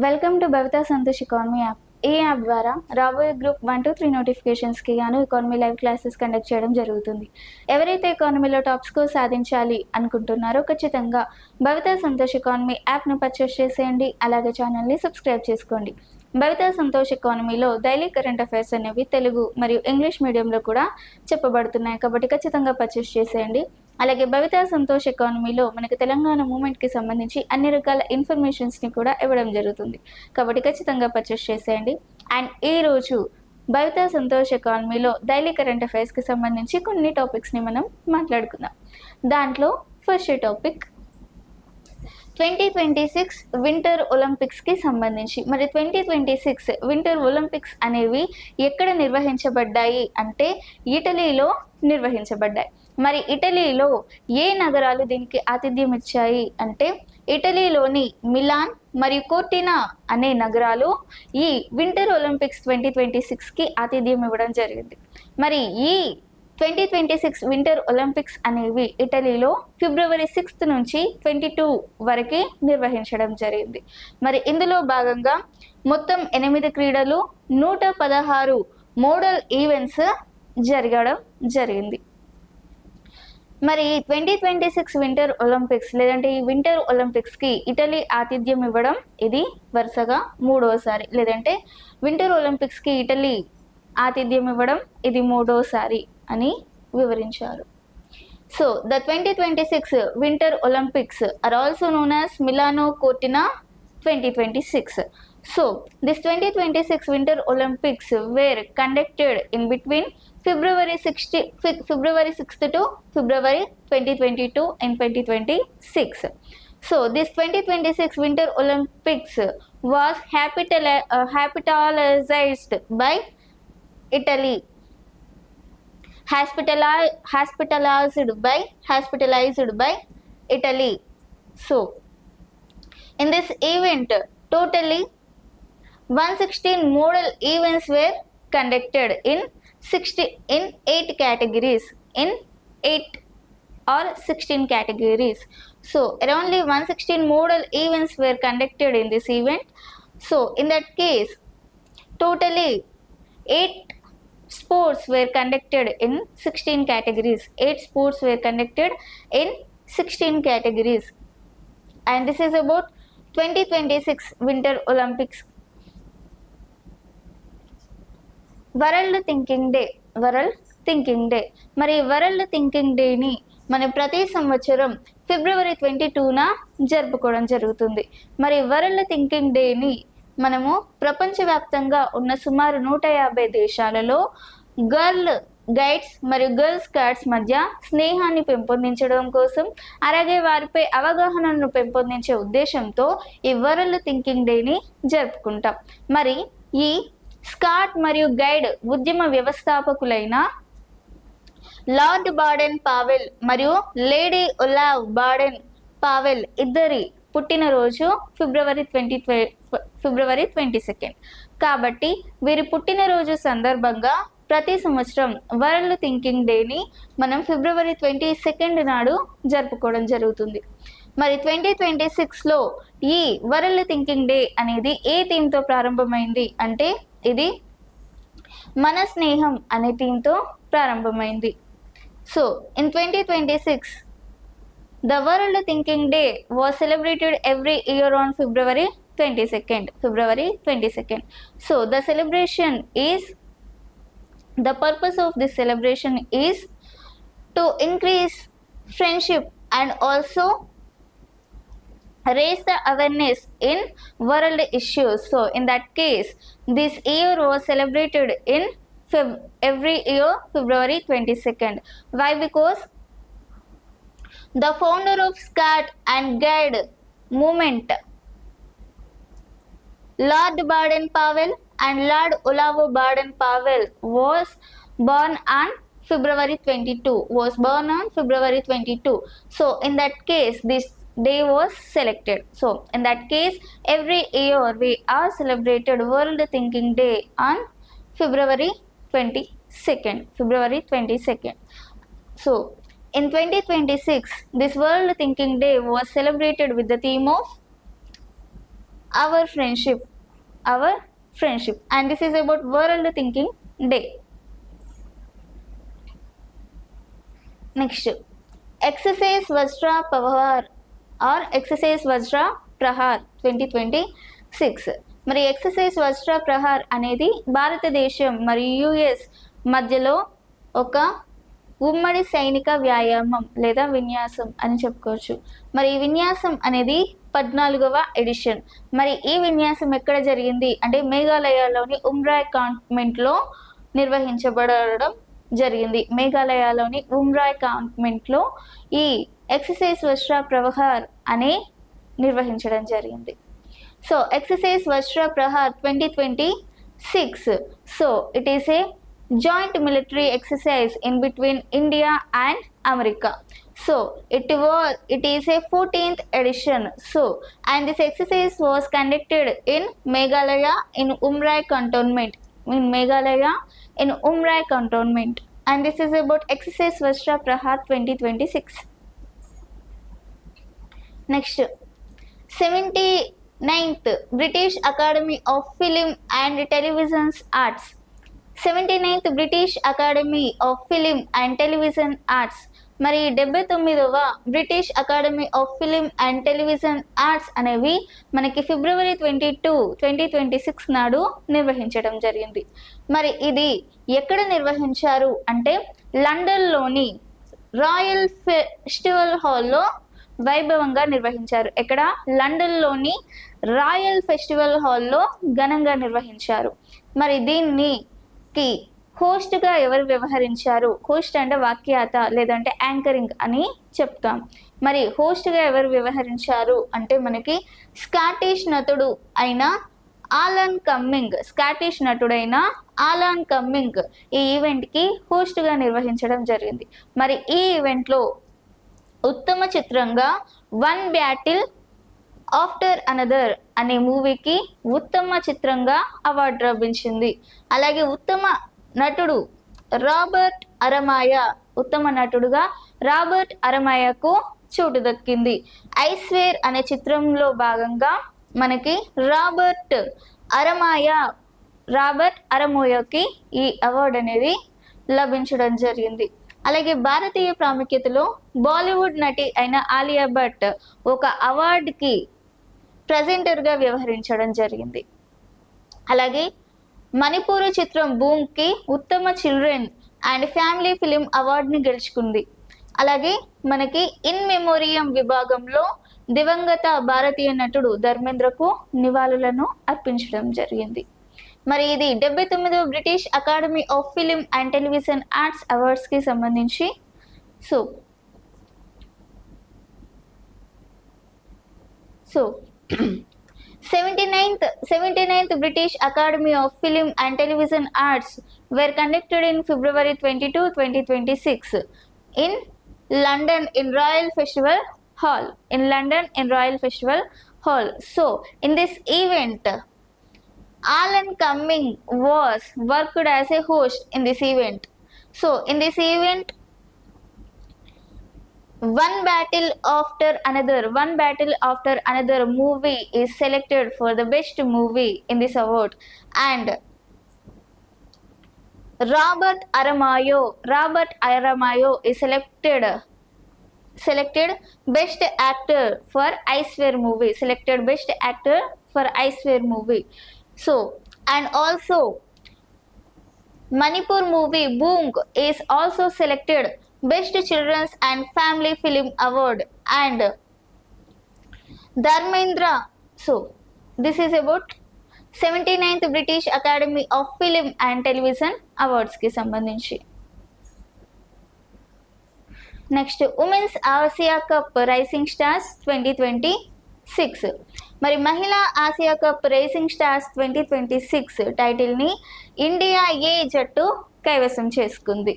Welcome to Bhavitha Santosh economy app. ఈ app ద్వారా రాబోయే గ్రూప్ 1 to 3 నోటిఫికేషన్స్కి గాను ఎకానమీ లైవ్ క్లాసెస్ కండక్ట్ చేయడం జరుగుతుంది. ఎవరైతే ఎకానమీలో టాప్ స్కోర్ సాధించాలి అనుకుంటున్నారో ఖచ్చితంగా భవితా సంతోష్ ఎకానమీ యాప్ను పర్చేస్ చేసేయండి. అలాగే ఛానల్ని సబ్స్క్రైబ్ చేసుకోండి. భవితా సంతోష్ ఎకానమీలో డైలీ కరెంట్ అఫైర్స్ అనేవి తెలుగు మరియు ఇంగ్లీష్ మీడియంలో కూడా చెప్పబడుతున్నాయి కాబట్టి ఖచ్చితంగా పర్చేస్ చేసేయండి. అలాగే భవితా సంతోష్ ఎకానమీలో మనకి తెలంగాణ మూమెంట్కి సంబంధించి అన్ని రకాల ఇన్ఫర్మేషన్స్ని కూడా ఇవ్వడం జరుగుతుంది కాబట్టి ఖచ్చితంగా పర్చేస్ చేసేయండి. అండ్ ఈరోజు భవితా సంతోష్ ఎకానమీలో డైలీ కరెంట్ అఫైర్స్కి సంబంధించి కొన్ని టాపిక్స్ని మనం మాట్లాడుకుందాం. దాంట్లో ఫస్ట్ టాపిక్ 2026 వింటర్ ఒలింపిక్స్కి సంబంధించి. మరి 2026 వింటర్ ఒలింపిక్స్ అనేవి ఎక్కడ నిర్వహించబడ్డాయి అంటే ఇటలీలో నిర్వహించబడ్డాయి. మరి ఇటలీలో ఏ నగరాలు దీనికి ఆతిథ్యం ఇచ్చాయి అంటే ఇటలీలోని మిలాన్ మరియు కోర్టినా అనే నగరాలు ఈ వింటర్ ఒలింపిక్స్ 2026కి ఆతిథ్యం ఇవ్వడం జరిగింది. మరి ఈ 2026 వింటర్ ఒలింపిక్స్ అనేవి ఇటలీలో ఫిబ్రవరి 6 నుంచి 22 వరకు నిర్వహించడం జరిగింది. మరి ఇందులో భాగంగా మొత్తం 8 క్రీడలు 116 మోడల్ ఈవెంట్స్ జరగడం జరిగింది. మరి 2026 వింటర్ ఒలింపిక్స్ లేదంటే ఈ వింటర్ ఒలింపిక్స్కి ఇటలీ ఆతిథ్యం ఇవ్వడం ఇది వరుసగా 3వసారి, లేదంటే వింటర్ ఒలింపిక్స్కి ఇటలీ ఆతిథ్యం ఇవ్వడం ఇది 3వసారి అని వివరించారు. So the 2026 winter Olympics are also known as Milano Cortina 2026. So this 2026 winter olympics were conducted in between February 6th to February 2022 and 2026. So this 2026 winter olympics was capitalized by Italy, hospitalized by Italy. So in this event totally 116 model events were conducted in 8 categories, in 8 or 16 categories. So around 116 model events were conducted in this event. So in that case totally 8 sports were conducted in 16 categories. 8 sports were conducted in 16 categories. And this is about 2026 winter Olympics. World thinking day. మరి world thinking డేని మనం ప్రతి సంవత్సరం ఫిబ్రవరి 22న జరుపుకోవడం జరుగుతుంది. మరి world thinking డేని మనము ప్రపంచవ్యాప్తంగా ఉన్న సుమారు 150 దేశాలలో గర్ల్ గైడ్స్ మరియు గర్ల్ స్కౌట్స్ మధ్య స్నేహాన్ని పెంపొందించడం కోసం, అలాగే వారిపై అవగాహనను పెంపొందించే ఉద్దేశంతో ఈ వరల్డ్ థింకింగ్ డేని జరుపుకుంటాం. మరి ఈ స్కాట్ మరియు గైడ్ ఉద్యమ వ్యవస్థాపకులైన లార్డ్ బాడెన్ పావెల్ మరియు లేడీ ఒలావ్ బాడెన్ పావెల్ ఇద్దరి పుట్టినరోజు ఫిబ్రవరి 22. కాబట్టి వీరి పుట్టినరోజు సందర్భంగా ప్రతి సంవత్సరం వరల్డ్ థింకింగ్ డేని మనం ఫిబ్రవరి 22 నాడు జరుపుకోవడం జరుగుతుంది. మరి 2026లో ఈ వరల్డ్ థింకింగ్ డే అనేది ఏ థీమ్తో ప్రారంభమైంది అంటే ఇది మన స్నేహం అనే థీమ్తో ప్రారంభమైంది. So in 2026 the World Thinking Day was celebrated every year on February 22nd. So the purpose of this celebration is to increase friendship and also raise the awareness in world issues. So in that case this year was celebrated in every year February 22nd. Why? Because the founder of Scout and Guide movement, Lord Baden-Powell and Lord Olavo Baden-Powell was born on February 22. So in that case this day was selected. So in that case every year we are celebrated World Thinking Day on February 22nd. So in 2026 this World Thinking Day was celebrated with the theme of hour friendship, hour friendship. And this is about world thinking day. Next exercise Vajra Prahar are exercise వజ్ర ప్రహార్ 2026. మరి exercise వజ్ర ప్రహార్ అనేది భారతదేశం మరియు US మధ్యలో ఒక ఉమ్మడి సైనిక వ్యాయామం లేదా విన్యాసం అని చెప్పుకోవచ్చు. మరి ఈ విన్యాసం అనేది 14వ ఎడిషన్. మరి ఈ విన్యాసం ఎక్కడ జరిగింది అంటే మేఘాలయలోని ఉమ్రాయ్ కాంట్మెంట్లో నిర్వహించబడడం జరిగింది. మేఘాలయలోని ఉమ్రాయ్ కాంట్మెంట్లో ఈ ఎక్సర్సైజ్ వజ్ర ప్రహార్ అనే నిర్వహించడం జరిగింది. So exercise Vajra Prahar 2026. So it is a joint military exercise in between India and America. So it is a 14th edition. So and this exercise was conducted in Meghalaya in Umrai cantonment. And this is about exercise Vajra Prahar 2026. Next 79th British Academy of Film and Television Arts. 79th British Academy of Film and Television Arts. మరి 79వ British Academy of Film and Television Arts అనేవి మనకి ఫిబ్రవరి 22, 2026 నాడు నిర్వహించడం జరిగింది. మరి ఇది ఎక్కడ నిర్వహించారు అంటే లండన్లోని రాయల్ ఫెస్టివల్ హాల్లో వైభవంగా నిర్వహించారు. ఎక్కడ? లండన్లోని రాయల్ ఫెస్టివల్ హాల్లో ఘనంగా నిర్వహించారు. మరి దీన్ని హోస్ట్గా ఎవరు వ్యవహరించారు? హోస్ట్ అంటే వాక్యాత లేదంటే యాంకరింగ్ అని చెప్తాం. మరి హోస్ట్గా ఎవరు వ్యవహరించారు అంటే మనకి స్కాటిష్ నటుడైన ఆలన్ కమ్మింగ్ ఈ ఈవెంట్కి హోస్ట్గా నిర్వహించడం జరిగింది. మరి ఈ ఈవెంట్లో ఉత్తమ చిత్రంగా వన్ బ్యాటిల్ ఆఫ్టర్ అనదర్ అనే మూవీకి ఉత్తమ చిత్రంగా అవార్డు లభించింది. అలాగే ఉత్తమ నటుడు ఉత్తమ నటుడుగా రాబర్ట్ అరమాయకు చోటు దక్కింది. ఐస్వేర్ అనే చిత్రంలో భాగంగా మనకి రాబర్ట్ అరమోయకి ఈ అవార్డు అనేది లభించడం జరిగింది. అలాగే భారతీయ ప్రాముఖ్యతలో బాలీవుడ్ నటి అయిన ఆలియా భట్ ఒక అవార్డుకి ప్రెజెంటర్గా వ్యవహరించడం జరిగింది. అలాగే మణిపూర్ చిత్రం బూమ్కి ఉత్తమ చిల్డ్రన్ అండ్ ఫ్యామిలీ ఫిలిం అవార్డుని గెలుచుకుంది. అలాగే మనకి ఇన్ మెమోరియం విభాగంలో దివంగత భారతీయ నటుడు ధర్మేంద్రకు నివాళులను అర్పించడం జరిగింది. మరి ఇది 79వ British Academy of Film and Television Arts అవార్డ్స్కి సంబంధించి. So 79th British Academy of Film and Television Arts were conducted in February 22, 2026 in London in Royal Festival Hall. So in this event Alan Cumming was worked as a host in this event. So in this event One Battle After Another movie is selected for the best movie in this award, and Robert Aramayo is selected best actor for Icewear movie. So and also Manipur movie Boom is also selected Best Children's and Family Film Award, and Dharmendra. So this is about 79th British Academy of Film and Television Awards ki sambandhinchi. Next Women's Asia Cup Rising Stars 2026. మరి మహిళా Asia Cup Rising Stars 2026 టైటిల్ని India A జట్టు కైవసం చేసుకుంది.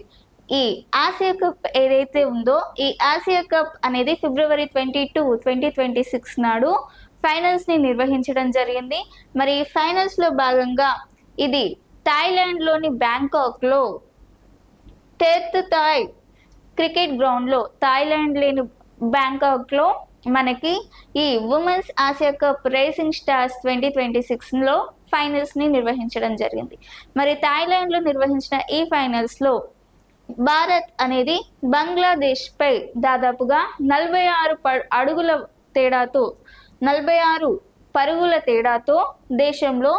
ఈ Asia cup ఏదైతే ఉందో ఈ ఆసియా కప్ అనేది ఫిబ్రవరి 22, 2026 నాడు ఫైనల్స్ని నిర్వహించడం జరిగింది. మరి ఫైనల్స్లో భాగంగా ఇది థాయిలాండ్లోని బ్యాంకాక్లో టెర్త్ థాయ్ క్రికెట్ గ్రౌండ్లో బ్యాంకాక్లో మనకి ఈ women's Asia Cup Racing Stars 2026లో ఫైనల్స్ని నిర్వహించడం జరిగింది. మరి థాయిలాండ్లో నిర్వహించిన ఈ ఫైనల్స్లో భారత్ అనేది బంగ్లాదేశ్పై దాదాపుగా 46 పరుగుల తేడాతో దేశంలో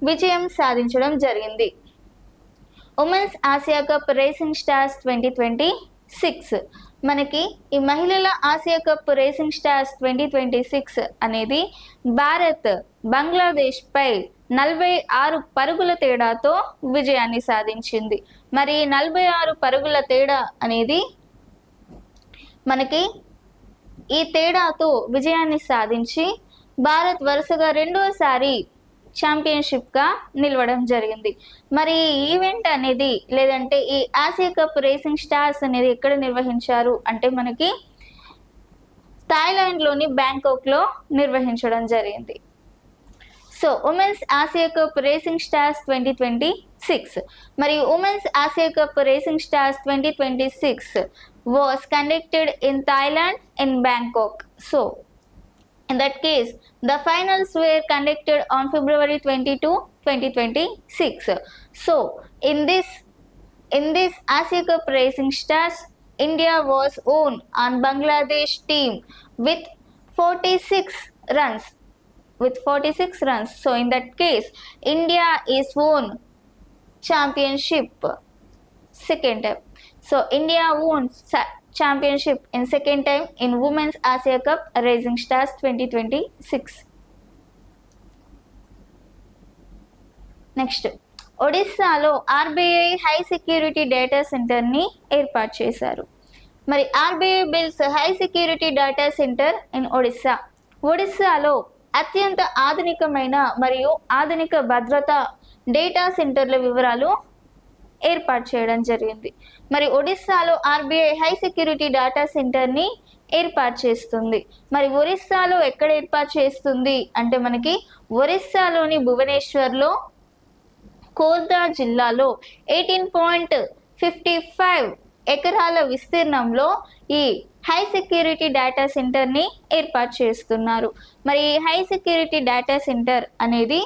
విజయం సాధించడం జరిగింది. Women's Asia Cup Racing stars 2026 మనకి ఈ మహిళల ఆసియా కప్ రేసింగ్ స్టార్స్ 2026 అనేది భారత్ బంగ్లాదేశ్పై 46 పరుగుల తేడాతో విజయాన్ని సాధించింది. మరి 46 పరుగుల తేడా అనేది మనకి ఈ తేడాతో విజయాన్ని సాధించి భారత్ వరుసగా రెండోసారి ఛాంపియన్షిప్గా నిలవడం జరిగింది. మరి ఈ ఈవెంట్ అనేది లేదంటే ఈ ఆసియా కప్ రేసింగ్ స్టార్స్ అనేది ఎక్కడ నిర్వహించారు అంటే మనకి థాయిలాండ్లోని బ్యాంకాక్లో నిర్వహించడం జరిగింది. So women's Asia Cup Racing stars 2026 మరియు women's Asia Cup Racing stars 2026 was conducted in Thailand in Bangkok. So in that case, the finals were conducted on February 22, 2026. So in this Asia Cup Racing Stars, India was won on Bangladesh team with 46 runs. So in that case, India is won championship second time. So India won championship in second time in Women's Asia Cup Racing Stars 2026. Next, ఒడిస్సాలో RBI high security data సెంటర్ని ఏర్పాటు చేశారు. మరి RBI builds high security data centre in ఒడిస్సాలో అత్యంత ఆధునికమైన మరియు ఆధునిక భద్రతా డేటా సెంటర్ల వివరాలు ఏర్పాటు చేయడం జరిగింది. మరి ఒడిస్సాలో ఆర్బీఐ హై సెక్యూరిటీ డేటా సెంటర్ని ఏర్పాటు చేస్తుంది. మరి ఒరిస్సాలో ఎక్కడ ఏర్పాటు చేస్తుంది అంటే మనకి ఒరిస్సాలోని భువనేశ్వర్లో ఖోర్దా జిల్లాలో 18.55 ఎకరాల విస్తీర్ణంలో ఈ హై సెక్యూరిటీ డేటా సెంటర్ని ఏర్పాటు చేస్తున్నారు. మరి ఈ హై సెక్యూరిటీ డేటా సెంటర్ అనేది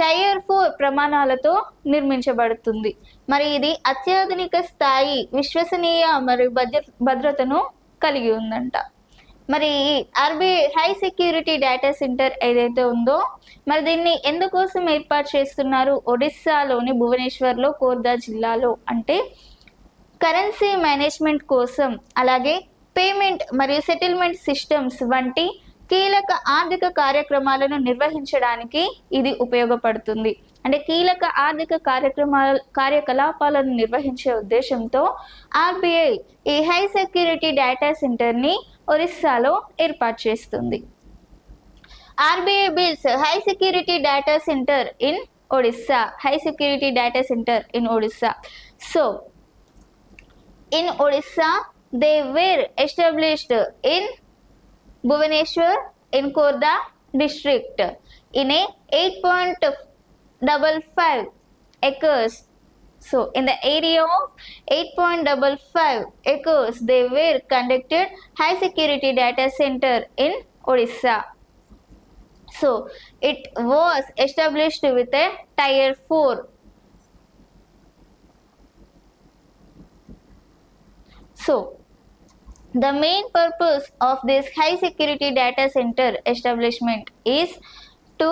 Tier 4 ప్రమాణాలతో నిర్మించబడుతుంది. మరి ఇది అత్యాధునిక స్థాయి విశ్వసనీయ మరియు భద్రతను కలిగి ఉందంట. మరి RBI high security data centre ఏదైతే ఉందో మరి దీన్ని ఎందుకోసం ఏర్పాటు చేస్తున్నారు ఒడిస్సాలోని భువనేశ్వర్లో ఖోర్దా జిల్లాలో అంటే కరెన్సీ మేనేజ్మెంట్ కోసం, అలాగే పేమెంట్ మరియు సెటిల్మెంట్ సిస్టమ్స్ వంటి కీలక ఆర్థిక కార్యక్రమాలను నిర్వహించడానికి ఇది ఉపయోగపడుతుంది. అంటే కీలక ఆర్థిక కార్యకలాపాలను నిర్వహించే ఉద్దేశంతో ఆర్బీఐ ఈ హై సెక్యూరిటీ డేటా సెంటర్ని ఒరిస్సాలో ఏర్పాటు చేస్తుంది. RBI builds high security data centre in Odisha. High security data centre in Odisha. So in Odisha they were established in Bhubaneswar in Khorda district in a 8.55 acres. So in the area of 8.55 acres they were conducted high security data center in Odisha. So it was established with a Tier 4. So the main purpose of this high security data center establishment is to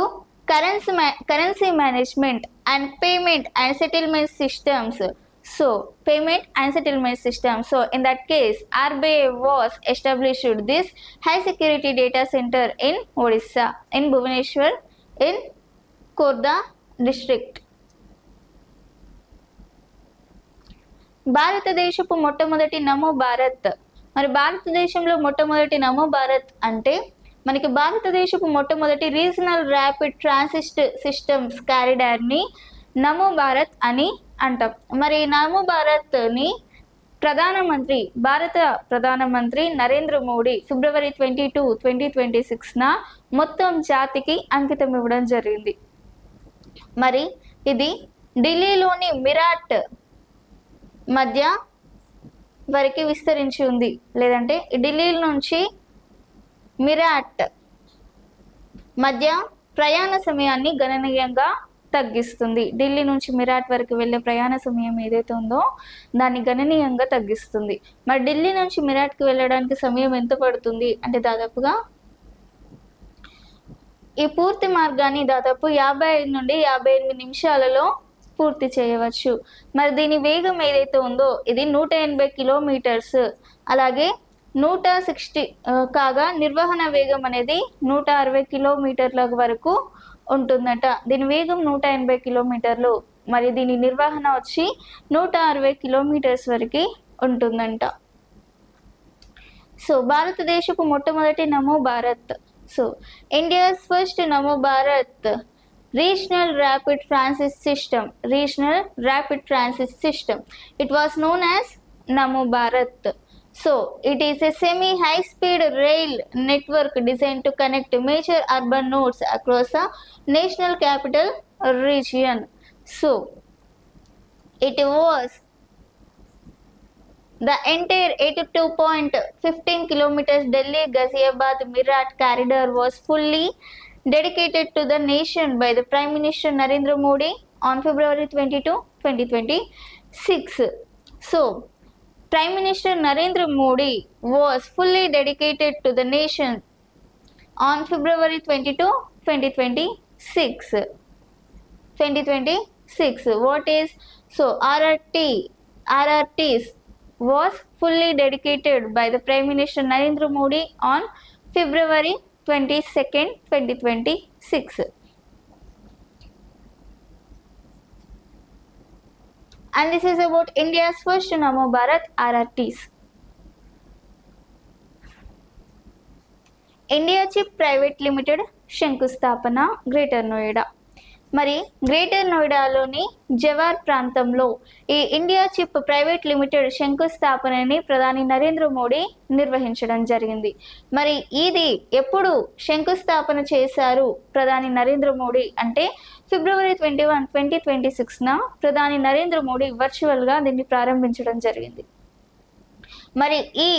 currency management and payment and settlement systems. So payment and settlement systems. So in that case RBI was established this high security data center in Odisha in Bhubaneswar in Khorda district. భారతదేశపు మొట్టమొదటి నమో భారత్. మరి భారతదేశంలో మొట్టమొదటి నమో భారత్ అంటే మనకి భారతదేశపు మొట్టమొదటి regional rapid transit systems కారిడార్ని నమో భారత్ అని అంటాం. మరి నమో భారత్ని భారత ప్రధానమంత్రి నరేంద్ర మోడీ February 22, 2026న మొత్తం జాతికి అంకితం ఇవ్వడం జరిగింది. మరి ఇది ఢిల్లీలోని మిరాట్ మధ్య వరకు విస్తరించి ఉంది. లేదంటే ఢిల్లీ నుంచి మీరట్ మధ్య ప్రయాణ సమయాన్ని గణనీయంగా తగ్గిస్తుంది. ఢిల్లీ నుంచి మీరట్ వరకు వెళ్ళే ప్రయాణ సమయం ఏదైతే ఉందో దాన్ని గణనీయంగా తగ్గిస్తుంది. మరి ఢిల్లీ నుంచి మీరట్కి వెళ్ళడానికి సమయం ఎంత పడుతుంది అంటే దాదాపుగా ఈ పూర్తి మార్గాన్ని దాదాపు 55 నుండి 58 నిమిషాలలో పూర్తి చేయవచ్చు. మరి దీని వేగం ఏదైతే ఉందో ఇది 180 కిలోమీటర్స్, అలాగే 160 కాగా నిర్వహణ వేగం అనేది 160 కిలోమీటర్ల వరకు ఉంటుందట. దీని వేగం 180 కిలోమీటర్లు, మరి దీని నిర్వహణ వచ్చి 160 కిలోమీటర్స్ వరకు ఉంటుందంట. సో భారతదేశపు మొట్టమొదటి నమో Bharat. So, India's first Namo Bharat Regional Rapid Transit System. Regional Rapid Transit System. It was known as Namo Bharat. So, it is a semi-high-speed rail network designed to connect major urban nodes across the national capital region. So, it was the entire 82.15 kilometers Delhi Ghaziabad Meerut corridor was fully dedicated to the nation by the Prime Minister Narendra Modi on February 22, 2026. So, Prime Minister Narendra Modi was fully dedicated to the nation on February 22, 2026. 2026. What is? So, RRTs was fully dedicated by the Prime Minister Narendra Modi on February 22nd, 2026. And this is about India's first Namo Bharat RRTs. India Chip Private Limited శంకుస్థాపన greater Noida. మరి greater నోయిడాలోని jowar ప్రాంతంలో ఈ India chip private limited శంకుస్థాపనని ప్రధాని నరేంద్ర మోడీ నిర్వహించడం జరిగింది. మరి ఇది ఎప్పుడు శంకుస్థాపన చేశారు ప్రధాని నరేంద్ర మోడీ అంటే ఫిబ్రవరి 21, 2026న ప్రధాని నరేంద్ర మోడీ వర్చువల్గా దీన్ని ప్రారంభించడం జరిగింది. మరి ఈ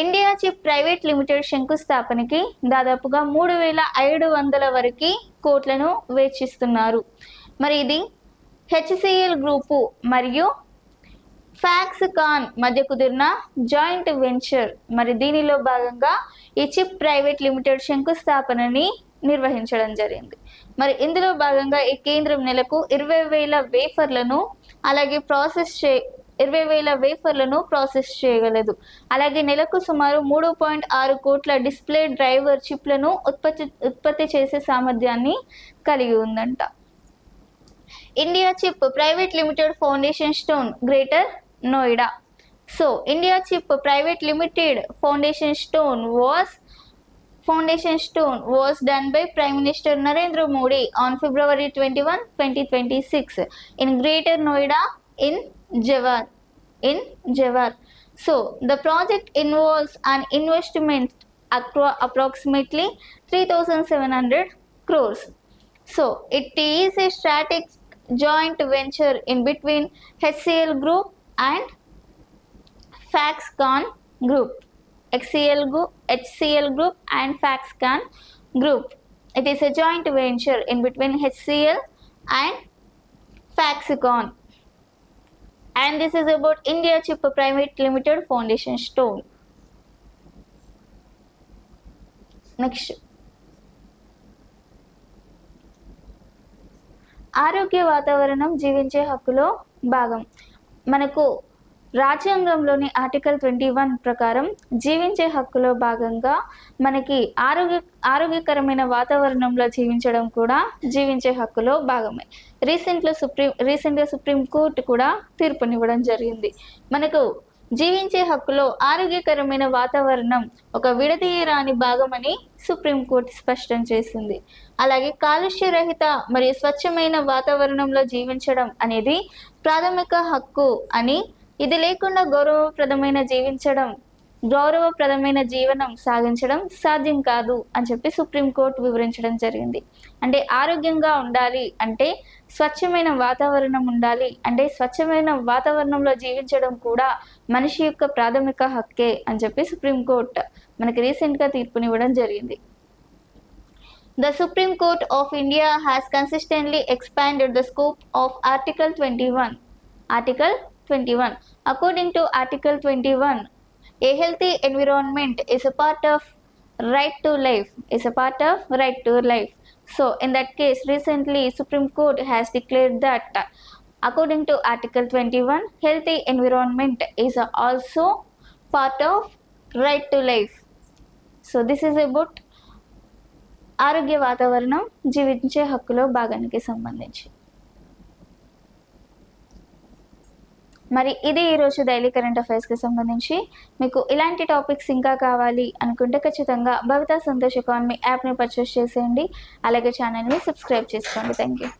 ఇండియా చిప్ ప్రైవేట్ లిమిటెడ్ శంకుస్థాపనకి దాదాపుగా 3,500 వరకు కోట్లను వెచ్చిస్తున్నారు. మరి ఇది హెచ్సిఎల్ గ్రూపు మరియు ఫాక్స్కాన్ మధ్య కుదిరిన జాయింట్ వెంచర్. మరి దీనిలో భాగంగా ఈ చిప్ ప్రైవేట్ లిమిటెడ్ శంకుస్థాపనని నిర్వహించడం జరిగింది. మరి ఇందులో భాగంగా ఈ కేంద్రం నెలకు 20,000 వేఫర్లను అలాగే 20,000 వేఫర్లను ప్రాసెస్ చేయగలదు. అలాగే నెలకు సుమారు 3.6 కోట్ల డిస్ప్లే డ్రైవర్ చిప్లను ఉత్పత్తి చేసే సామర్థ్యాన్ని కలిగి ఉందంట. India chip private limited foundation stone greater Noida. So India chip private limited foundation stone was done by Prime Minister Narendra Modi on February 21, 2026 in Greater Noida in Jawar. So the project involves an investment approximately 3,700 crores. So it is a strategic joint venture in between HCL Group and Foxconn Group. HCL Group and Foxconn Group. It is a joint venture in between HCL and Foxconn. And this is about India Chip Private Limited Foundation Stone. Next. ఆరోగ్య వాతావరణం జీవించే హక్కులో భాగం. మనకు రాజ్యాంగంలోని article 21 ప్రకారం జీవించే హక్కులో భాగంగా మనకి ఆరోగ్యకరమైన వాతావరణంలో జీవించడం కూడా జీవించే హక్కులో భాగమే. రీసెంట్గా సుప్రీం కోర్టు కూడా తీర్పునివ్వడం జరిగింది. మనకు జీవించే హక్కులో ఆరోగ్యకరమైన వాతావరణం ఒక విడదీయరాని భాగమని సుప్రీంకోర్టు స్పష్టం చేసింది. అలాగే కాలుష్యరహిత మరియు స్వచ్ఛమైన వాతావరణంలో జీవించడం అనేది ప్రాథమిక హక్కు అని, ఇది లేకుండా గౌరవప్రదమైన జీవించడం గౌరవప్రదమైన జీవనం సాగించడం సాధ్యం కాదు అని చెప్పి సుప్రీంకోర్టు వివరించడం జరిగింది. అంటే ఆరోగ్యంగా ఉండాలి అంటే స్వచ్ఛమైన వాతావరణం ఉండాలి, అంటే స్వచ్ఛమైన వాతావరణంలో జీవించడం కూడా మనిషి యొక్క ప్రాథమిక హక్కే అని చెప్పి సుప్రీంకోర్టు మనకి రీసెంట్గా తీర్పునివ్వడం జరిగింది. The Supreme Court of India has consistently expanded the scope of Article 21. Article 21. According to Article 21, a healthy environment is a part of right to life. Is a part of right to life. So, in that case, recently Supreme Court has declared that according to Article 21, healthy environment is also part of right to life. So, this is about ఆరోగ్య వాతావరణం జీవించే హక్కులో భాగానికి సంబంధించి. మరి ఇది ఈరోజు daily current అఫైర్స్కి సంబంధించి. మీకు ఇలాంటి టాపిక్స్ ఇంకా కావాలి అనుకుంటే ఖచ్చితంగా భవితా సంతోష్ ఎకానమీ యాప్ని పర్చేస్ చేసేయండి. అలాగే ఛానల్ని సబ్స్క్రైబ్ చేసుకోండి. Thank you.